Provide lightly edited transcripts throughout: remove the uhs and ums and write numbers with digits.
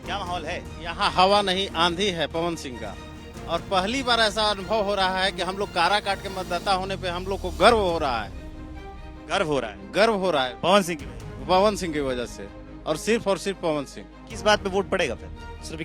क्या माहौल है? यहाँ हवा नहीं आंधी है पवन सिंह का। और पहली बार ऐसा अनुभव हो रहा है कि हम लोग काराकाट के मतदाता होने पे हम लोग को गर्व हो रहा है। गर्व हो रहा है गर्व हो रहा है पवन सिंह की वजह से। और सिर्फ पवन सिंह। किस बात पे वोट पड़ेगा फिर? सिर्फ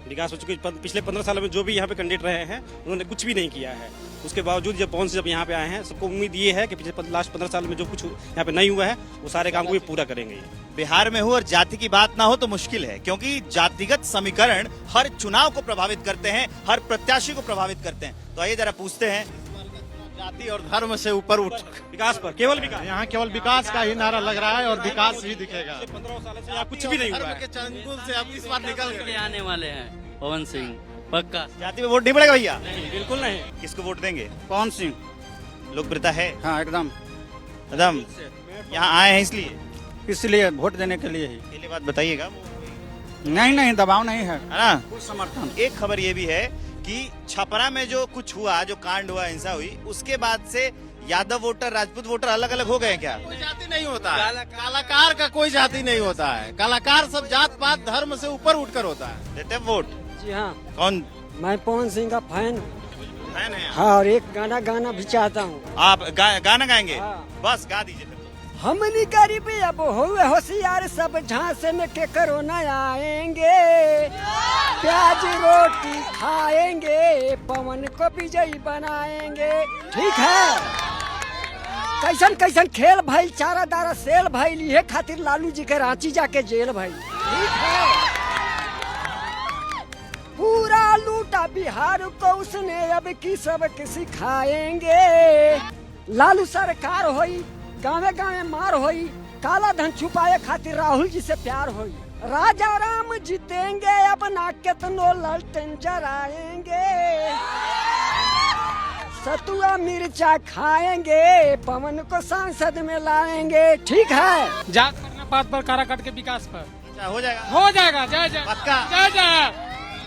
विकास हो चुके पिछले 15 सालों में जो भी यहाँ पे कैंडिडेट रहे हैं उन्होंने कुछ भी नहीं किया है। उसके बावजूद जब पवन सिंह जब यहाँ पे आए हैं सबको उम्मीद ये है कि पिछले लास्ट 15 साल में जो कुछ यहाँ पे नहीं हुआ है वो सारे काम को भी पूरा करेंगे। बिहार में हो और जाति की बात ना हो तो मुश्किल है, क्योंकि जातिगत समीकरण हर चुनाव को प्रभावित करते हैं, हर प्रत्याशी को प्रभावित करते हैं। तो आइए जरा पूछते हैं। जाति और धर्म से ऊपर उठ विकास पर केवल विकास, यहाँ केवल विकास का ही नारा लग रहा है और विकास ही दिखेगा। 15 साल से यहाँ कुछ भी नहीं हुआ धर्म है। के चंगुल से अब इस बार निकल गए। आने वाले हैं पवन सिंह पक्का। जाति में वोट नहीं पड़ेगा भैया? नहीं, बिल्कुल नहीं। किसको वोट देंगे? पवन सिंह। लोकप्रियता है हाँ एकदम। एकदम। यहाँ आए हैं इसलिए वोट देने के लिए ही। इसलिए बात बताइएगा। नहीं दबाव नहीं है ना कुछ समर्थन। एक खबर ये भी है कि छपरा में जो कुछ हुआ, जो कांड हुआ, हिंसा हुई, उसके बाद से यादव वोटर राजपूत वोटर अलग अलग हो गए क्या? कोई जाति नहीं होता है। कलाकार का कोई जाति नहीं होता है। कलाकार सब जात पात धर्म से ऊपर उठकर होता है। देते वोट? जी हाँ, कौन मैं पवन सिंह का फैन हूँ। फैन है? हाँ, और एक गाना भी चाहता हूँ। आप गाना गाएंगे? हाँ। बस गा दीजिए फिर। हमनी गरीब अब हुए होशियार सब झांसे में के करो न आएंगे, प्याज रोटी खाएंगे, पवन को विजयी बनाएंगे। ठीक है। कैसन कैसन खेल भाई, चारा दारा सेल भाई, लिए खातिर लालू जी के रांची जाके जेल भाई। ठीक है। पूरा लूटा बिहार को उसने, अब की सबक सिखाएंगे। लालू सरकार होई, गाँव गाँव मार होई, काला धन छुपाए खातिर राहुल जी से प्यार होई। राजा राम जीतेंगे, अब ना कितनो ललटेन जराएंगे। सतुआ मिर्चा खाएंगे, पवन को सांसद में लाएंगे। ठीक है। जात करना बात पर काराकाट के विकास पर अच्छा, हो जाएगा? हो जाएगा। जय जय पक्का? जय जय।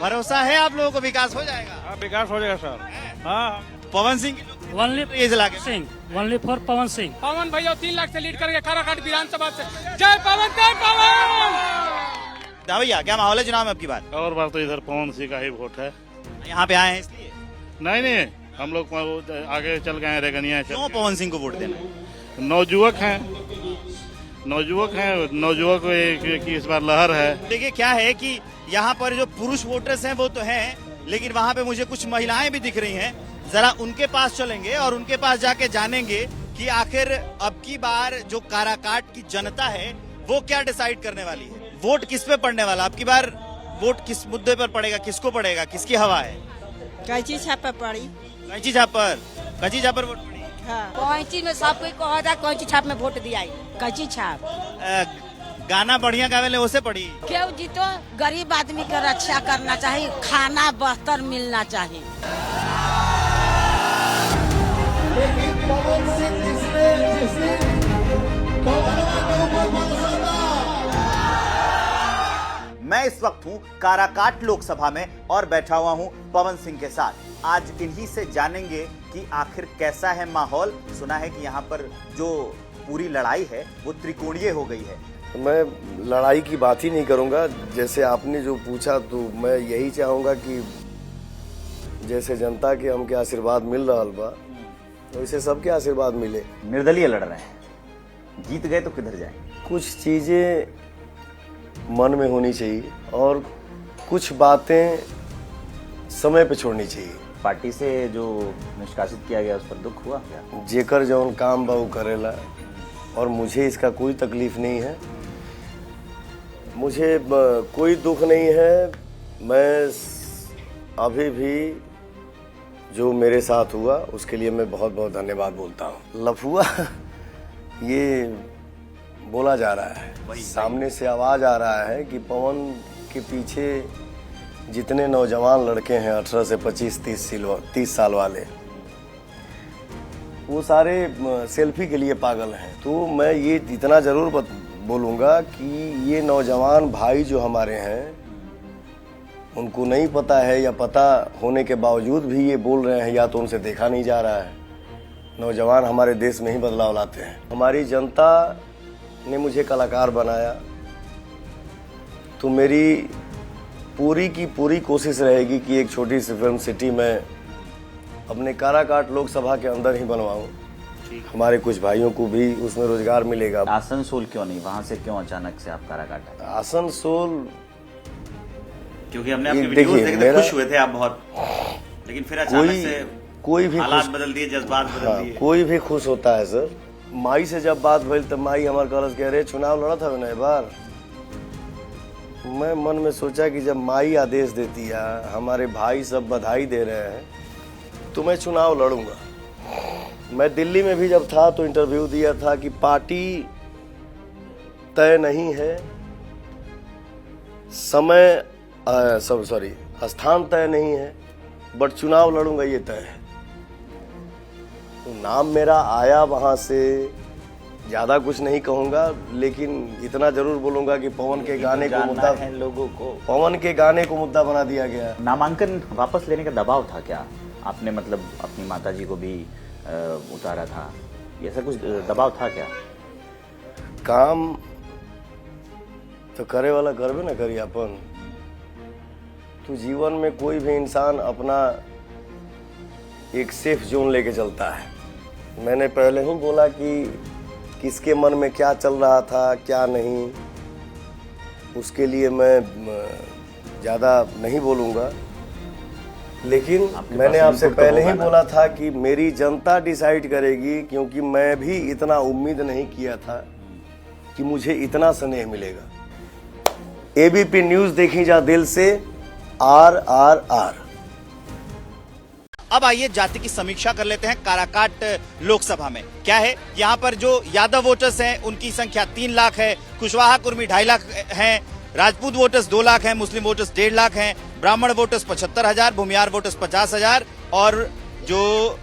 भरोसा है आप लोगों को विकास हो जाएगा? हाँ, विकास हो जाएगा सर। हाँ, पवन सिंह की ओनली ये जिला के सिंह ओनली फॉर पवन सिंह। पवन भैया 3 लाख से लीड करके काराकाट विधानसभा से जय पवन जय पवन। हाँ भैया, क्या माहौल है चुनाव में आपकी बात? और बार तो इधर पवन सिंह का ही वोट है। यहाँ पे आए हैं इसलिए? नहीं हम लोग आगे चल गए हैं रेगनिया। क्यों पवन सिंह को वोट देना? नौजुवक हैं नौजुवक की इस बार लहर है। देखिए क्या है कि यहाँ पर जो पुरुष वोटर्स हैं वो तो हैं, लेकिन वहाँ पे मुझे कुछ महिलाएं भी दिख रही हैं। जरा उनके पास चलेंगे और उनके पास जाके जानेंगे कि आखिर अब की बार जो काराकाट की जनता है वो क्या डिसाइड करने वाली है। वोट किस पे पड़ने वाला? अब की बार वोट किस मुद्दे पर पड़ेगा, किसको पड़ेगा, किसकी हवा है? कैंची छाप पे पड़ी। कैंची छाप पर वोट पड़ी। हाँ। कैंची में सब कोई कहा था कैंची छाप में वोट दिया। कैंची छाप गाना बढ़िया गावेले उसे पड़ी। क्यों जीतो? गरीब आदमी का रक्षा करना चाहिए, खाना बेहतर मिलना चाहिए। मैं इस वक्त हूँ काराकाट लोकसभा में और बैठा हुआ हूँ पवन सिंह के साथ। आज इन्हीं से जानेंगे कि आखिर कैसा है माहौल। सुना है कि यहाँ पर जो पूरी लड़ाई है वो त्रिकोणीय हो गई है। मैं लड़ाई की बात ही नहीं करूंगा। जैसे आपने जो पूछा तो मैं यही चाहूंगा कि जैसे जनता के हमके आशीर्वाद मिल रहा बा वैसे सबके आशीर्वाद मिले। निर्दलीय लड़ रहे हैं, जीत गए तो किधर जाएंगे? कुछ चीजें मन में होनी चाहिए और कुछ बातें समय पे छोड़नी चाहिए। पार्टी से जो निष्कासित किया गया उस पर दुख हुआ क्या? जेकर जौन काम बा उ करेला और मुझे इसका कोई तकलीफ नहीं है, मुझे कोई दुख नहीं है। मैं अभी भी जो मेरे साथ हुआ उसके लिए मैं बहुत बहुत धन्यवाद बोलता हूँ। लफुआ ये बोला जा रहा है, सामने से आवाज आ रहा है कि पवन के पीछे जितने नौजवान लड़के हैं 18 से 25-30 साल वाले, वो सारे सेल्फी के लिए पागल हैं। तो मैं ये इतना जरूर बोलूँगा कि ये नौजवान भाई जो हमारे हैं उनको नहीं पता है या पता होने के बावजूद भी ये बोल रहे हैं, या तो उनसे देखा नहीं जा रहा है। नौजवान हमारे देश में ही बदलाव लाते हैं। हमारी जनता ने मुझे कलाकार बनाया तो मेरी पूरी की पूरी कोशिश रहेगी कि एक छोटी सी फिल्म सिटी में अपने काराकाट लोकसभा के अंदर ही बनवाऊं। हमारे कुछ भाइयों को भी उसमें रोजगार मिलेगा। आसनसोल क्यों नहीं, वहां से क्यों अचानक से आप काराकाट आए? आसनसोल क्योंकि हमने आपके वीडियोस देखे थे, खुश हुए थे आप बहुत, लेकिन फिर अचानक से कोई भी हालात बदल दिए, जज्बात बदल दिए। कोई भी खुश होता है सर। माई से जब बात भइल तब माई हमार कहलस कह रहे चुनाव लड़ा था ना बार। मैं मन में सोचा कि जब माई आदेश देती है, हमारे भाई सब बधाई दे रहे हैं, तो मैं चुनाव लड़ूंगा। मैं दिल्ली में भी जब था तो इंटरव्यू दिया था कि पार्टी तय नहीं है, समय स्थान तय नहीं है, बट चुनाव लड़ूंगा ये तय है। तो नाम मेरा आया वहां से, ज्यादा कुछ नहीं कहूंगा, लेकिन इतना जरूर बोलूंगा कि पवन के गाने को मुद्दा है लोगों को, पवन के गाने को मुद्दा बना दिया गया। नामांकन वापस लेने का दबाव था क्या? आपने मतलब अपनी माताजी को भी उतारा था, ऐसा कुछ दबाव था क्या? काम तो करे वाला करबे ना करी अपन। तो जीवन में कोई भी इंसान अपना एक सेफ जोन लेके चलता है। मैंने पहले ही बोला कि किसके मन में क्या चल रहा था क्या नहीं, उसके लिए मैं ज़्यादा नहीं बोलूँगा, लेकिन मैंने आपसे पहले ही बोला था कि मेरी जनता डिसाइड करेगी, क्योंकि मैं भी इतना उम्मीद नहीं किया था कि मुझे इतना स्नेह मिलेगा। एबीपी न्यूज़ देखी जा दिल से, RRR। अब आइए जाति की समीक्षा कर लेते हैं काराकाट लोकसभा में। क्या है यहाँ पर जो यादव वोटर्स हैं उनकी संख्या 3 लाख है, कुशवाहा कुर्मी 2.5 लाख हैं, राजपूत वोटर्स 2 लाख हैं, मुस्लिम वोटर्स 1.5 लाख हैं, ब्राह्मण वोटर्स 75,000, भूमियार वोटर्स 50,000 और जो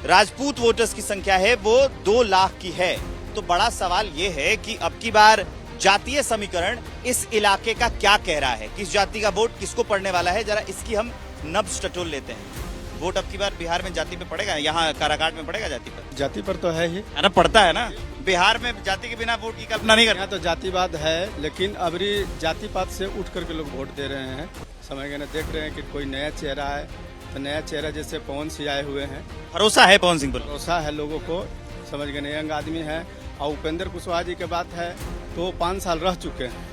राजपूत वोटर्स की संख्या है वो 2 लाख की है। तो बड़ा सवाल ये है कि अब की बार जातीय समीकरण इस इलाके का क्या कह रहा है, किस जाति का वोट किसको पड़ने वाला है, जरा इसकी हम नब्ज टटोल लेते हैं। वोट अब की बार बिहार में जाति पे पड़ेगा, यहाँ काराकाट में पड़ेगा जाति पर? जाति पर तो है ही, अरे पड़ता है ना। बिहार में जाति के बिना वोट की कल्पना नहीं करता। यहाँ तो जातिवाद है, लेकिन अबरी जातिवाद से उठ करके लोग वोट दे रहे हैं। समझ गए ना, देख रहे हैं कि कोई नया चेहरा है, तो नया चेहरा जैसे पवन सिंह आए हुए हैं, भरोसा है पवन सिंह पर, भरोसा है लोगों को। समझ गए, यंग आदमी है। और उपेंद्र कुशवाहा जी की बात है तो 5 साल रह चुके हैं,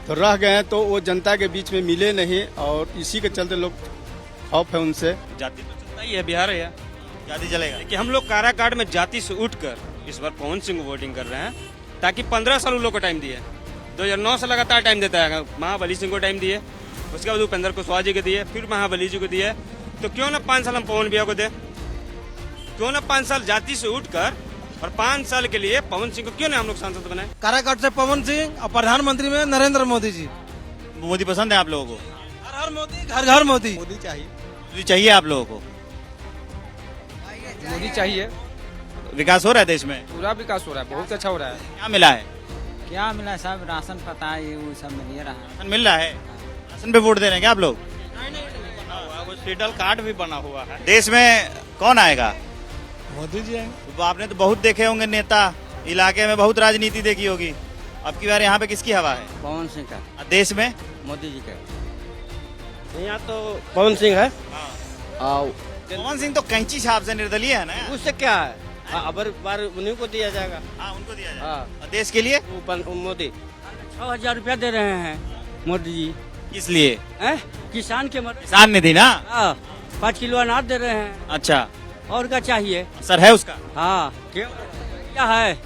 तो रह गए हैं तो वो जनता के बीच में मिले नहीं, और इसी के चलते लोग खौफ है उनसे। जाति तो चलता ही है, बिहार है, जाति चलेगा। कि हम लोग काराकाट में जाति से उठकर इस बार पवन सिंह को वोटिंग कर रहे हैं, ताकि 15 साल उन लोग को टाइम दिए। 2009 से लगातार टाइम देता है, महाबली सिंह को टाइम दिए, उसके बाद उपेंद्र कुशवाहा जी को दिए, फिर महाबली जी को दिए। तो क्यों ना 5 साल हम पवन भैया को दे, क्यों ना 5 साल जाति से उठकर और 5 साल के लिए पवन सिंह को क्यों ना हम लोग सांसद बनाए। काराकाट से पवन सिंह और प्रधानमंत्री में नरेंद्र मोदी जी। मोदी पसंद है आप लोगों को? हर हर मोदी, घर घर मोदी। मोदी चाहिए, मोदी चाहिए आप लोगों को? मोदी चाहिए। विकास हो रहा है देश में? पूरा विकास हो रहा है, बहुत अच्छा हो रहा है। क्या मिला है? क्या मिला सब राशन पता है, वो सब मिल रहा है। राशन मिल रहा है? राशन पे वोट दे रहे हैं क्या आप लोग? शेड्यूल कार्ड भी बना हुआ है। देश में कौन आएगा? मोदी जी आएंगे। तो आपने तो बहुत देखे होंगे नेता, इलाके में बहुत राजनीति देखी होगी। अब की बार यहाँ पे किसकी हवा है? पवन सिंह का। और देश में? मोदी जी का। यहाँ तो पवन सिंह है। पवन सिंह तो कैंची छाप से निर्दलीय है ना। उससे क्या है, अब बार उन्हीं को दिया जाएगा। हाँ, उनको दिया जाएगा। हाँ। और देश के लिए? मोदी 6,000 रुपया दे रहे हैं मोदी जी। किस लिए? किसान के किसान निधि ना? 5 किलो अनाज दे रहे हैं। अच्छा, और क्या चाहिए? असर है उसका? हाँ, क्या है,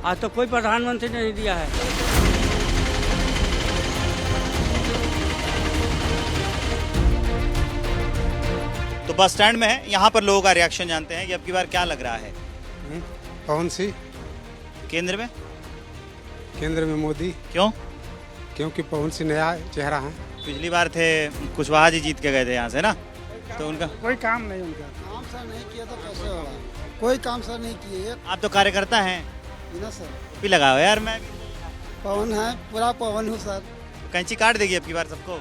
आज तो कोई प्रधानमंत्री ने नहीं दिया है। तो बस स्टैंड में है, यहाँ पर लोगों का रिएक्शन जानते हैं कि अब की बार क्या लग रहा है। पवन सिंह। केंद्र में? केंद्र में मोदी। क्यों? क्योंकि पवन सिंह नया चेहरा है। पिछली बार थे कुशवाहा जी, जीत के गए थे यहाँ से ना, तो उनका कोई काम नहीं, उनका काम सर नहीं किया तो कैसे होगा, कोई काम सर नहीं किए। आप तो कार्यकर्ता हैं ना सर, भी लगाओ यार। मैं पवन है, पूरा पवन हूँ सर। कैंची काट देगी अब की बार सबको?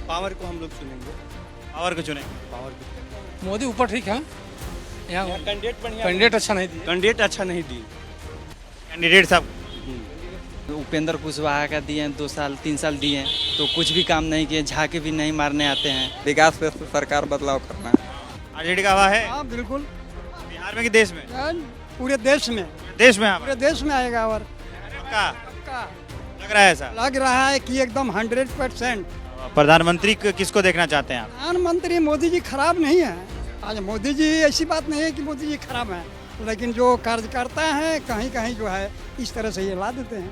पावर को हम लोग चुनेंगे, पावर को चुनेंगे। पावर को। मोदी ऊपर ठीक है, यहाँ कैंडिडेट बढ़िया, कैंडिडेट अच्छा नहीं दिए, कैंडिडेट अच्छा नहीं दी। कैंडिडेट साहब उपेंद्र कुशवाहा का दिए 2 साल 3 साल दिए तो कुछ भी काम नहीं किए, झांके भी नहीं मारने आते हैं। विकास पे सरकार बदलाव करना है। आरजेडी का हवा है हाँ बिल्कुल, बिहार में कि देश में? पूरे देश में, देश में हवा पूरे देश में आएगा। और पक्का लग रहा है ऐसा? लग रहा है कि एकदम 100%। प्रधानमंत्री किसको देखना चाहते हैं आप? प्रधानमंत्री मोदी जी खराब नहीं है। आज मोदी जी, ऐसी बात नहीं है कि मोदी जी खराब हैं, लेकिन जो कार्यकर्ता हैं कहीं कहीं जो है इस तरह से ये ला देते हैं।